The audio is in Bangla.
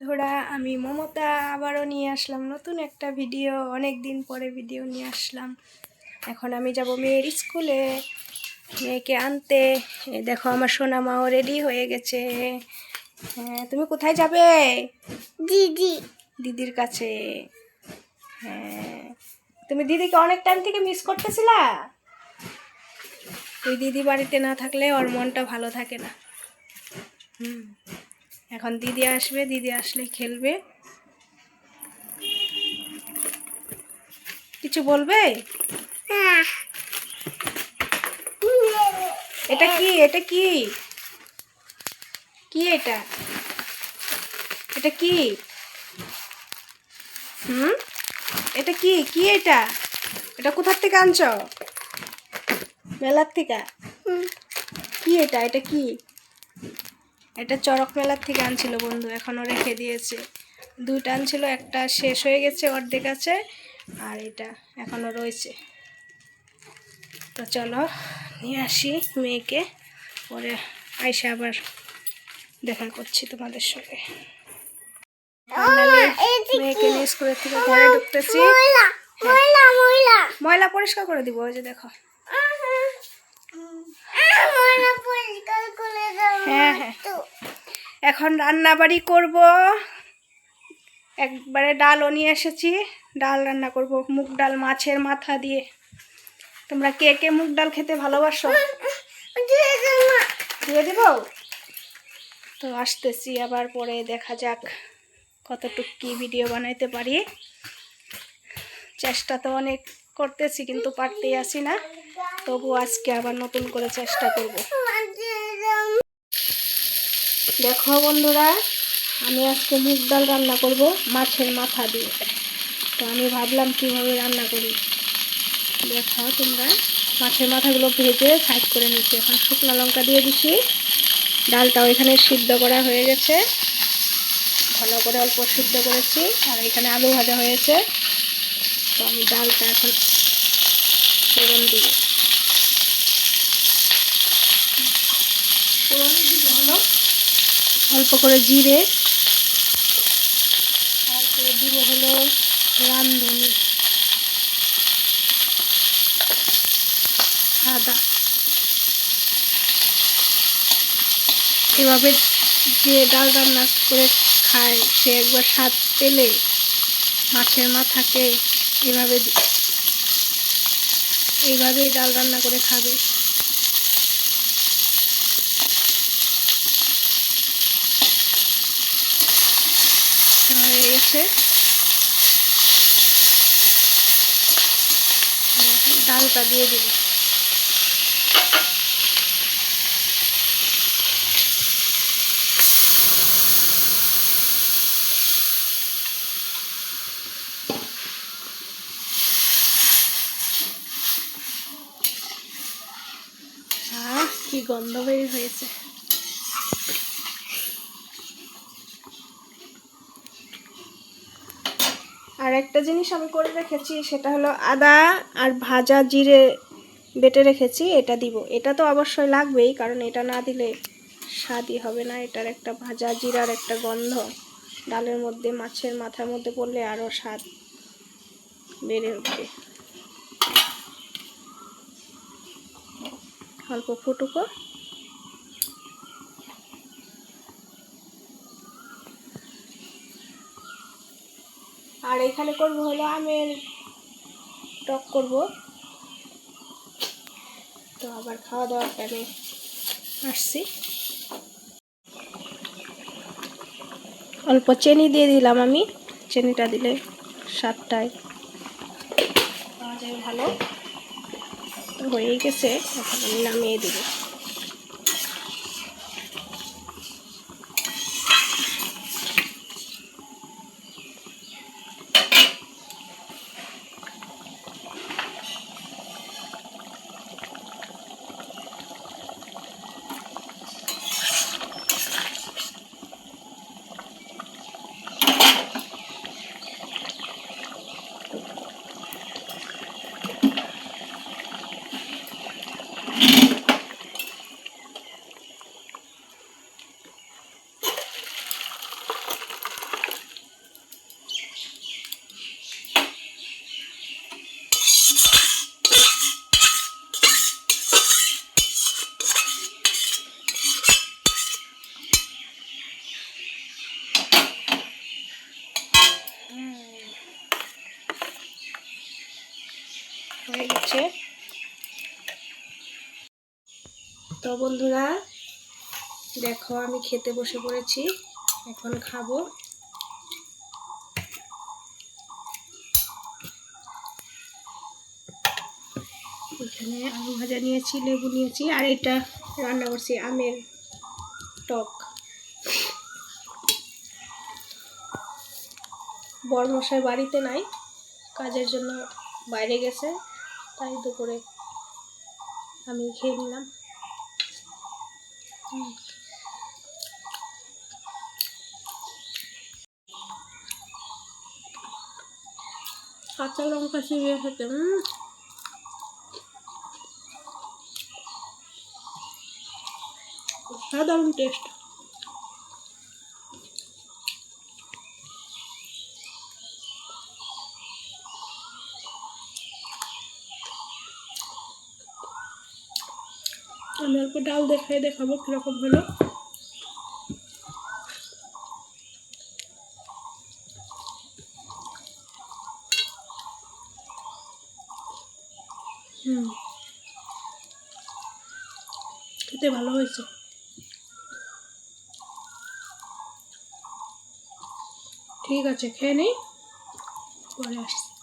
বন্ধুরা, আমি মমতা আবারও নিয়ে আসলাম নতুন একটা ভিডিও। অনেক দিন পরে ভিডিও নিয়ে আসলাম। এখন আমি যাব মেয়ের স্কুলে, মেয়েকে আনতে। দেখো আমার সোনা মাও রেডি হয়ে গেছে। হ্যাঁ, তুমি কোথায় যাবে? দিদির কাছে। হ্যাঁ, তুমি দিদিকে অনেক টাইম থেকে মিস করতেছিলা। ওই দিদি বাড়িতে না থাকলে ওর মনটা ভালো থাকে না। এখন দিদি আসবে, দিদি আসলে খেলবে। কিছু বলবে? এটা কি? এটা কি? কি এটা? এটা কি? এটা কি? কি এটা? এটা কোথার থেকে আনছো? মেলার থেকে? কি এটা? এটা কি? এটা চড়ক মেলার থেকে আনছিল বন্ধু, এখনো রেখে দিয়েছে। দুইটা আনছিল, একটা শেষ হয়ে গেছে, অর্ধেক আছে, আর এটা এখনো রয়েছে। তো চলো নিয়ে আসি মেয়েকে, পরে আইসা আবার দেখা করছি তোমাদের সঙ্গে। মেয়েকে নিয়ে স্কুলের থেকে ঘরে ঢুকতেছি। ময়লা পরিষ্কার করে দিব, ওই যে দেখো। হ্যাঁ হ্যাঁ, এখন রান্না বাড়ি করব। একবারে ডালও নিয়ে এসেছি, ডাল রান্না করব, মুগ ডাল মাছের মাথা দিয়ে। তোমরা কে কে মুগ ডাল খেতে ভালোবাসো? দিয়ে দেব। তো আসতেছি আবার, পরে দেখা যাক কতটুকু কি ভিডিও বানাইতে পারি। চেষ্টা তো অনেক করতেছি, কিন্তু পারতেই আসি না। তবু আজকে আবার নতুন করে চেষ্টা করব। দেখো বন্ধুরা, আমি আজকে মুগ ডাল রান্না করব মাছের মাথা দিয়ে। তো আমি ভাবলাম কিভাবে রান্না করি। দেখো তোমরা, মাছের মাথাগুলো ভেজে সাইড করে নিচ্ছি। এখন শুকনো লঙ্কা দিয়ে দিচ্ছি। ডালটাও এখানে সিদ্ধ করা হয়ে গেছে, ভালো করে অল্প সিদ্ধ করেছি। আর এখানে আলু ভাজা হয়েছে। তো আমি ডালটা এখন ফোড়ন দিব। ফোড়ন দিব হলো অল্প করে জিরে, তারপরে দিব হলো রাঁধুনি, আদা। এভাবে যে ডাল রান্না করে খায় সে একবার স্বাদ পেলে মাছের মাথাকে এইভাবেই ডাল রান্না করে খাবে। হয়ে গেছে, ডালটা দিয়ে দিব। কি গন্ধ বের হয়েছে। আর একটা জিনিস আমি করে রেখেছি, সেটা হলো আদা আর ভাজা জিরে বেটে রেখেছি, এটা দিব। এটা তো অবশ্যই লাগবেই, কারণ এটা না দিলে স্বাদই হবে না। এটার একটা ভাজা জিরার একটা গন্ধ ডালের মধ্যে, মাছের মাথার মধ্যে পড়লে আরও স্বাদ বেড়ে উঠবে। অল্প ফুটুকো। আর এখানে করবো হলো আমের টক করব। তো আবার খাওয়া দাওয়ার টাইমে আসছি। অল্প চিনি দিয়ে দিলাম আমি, চিনিটা দিলে স্বাদটাই পাওয়া যায় ভালো। তো হয়েই গেছে, এখন আমি নামিয়ে দেবো। হয়ে গেছে। তো বন্ধুরা দেখো আমি খেতে বসে পড়েছি, এখন খাবো। এখানে আলু ভাজা নিয়েছি, লেবু নিয়েছি, আর এটা রান্না করছি আমের টক। বড়মশাই বাড়িতে নাই, কাজের জন্য বাইরে গেছে, তাই দুপুরে আমি খেয়ে নিলাম। কাঁচা লঙ্কা চিবিয়ে খেতে সাধারণ টেস্ট। আমি অল্প ডাল দেখাই দেখাবো কিরকম হলো। খেতে ভালো হয়েছে। ঠিক আছে, খেয়ে নেই, পরে আসছি।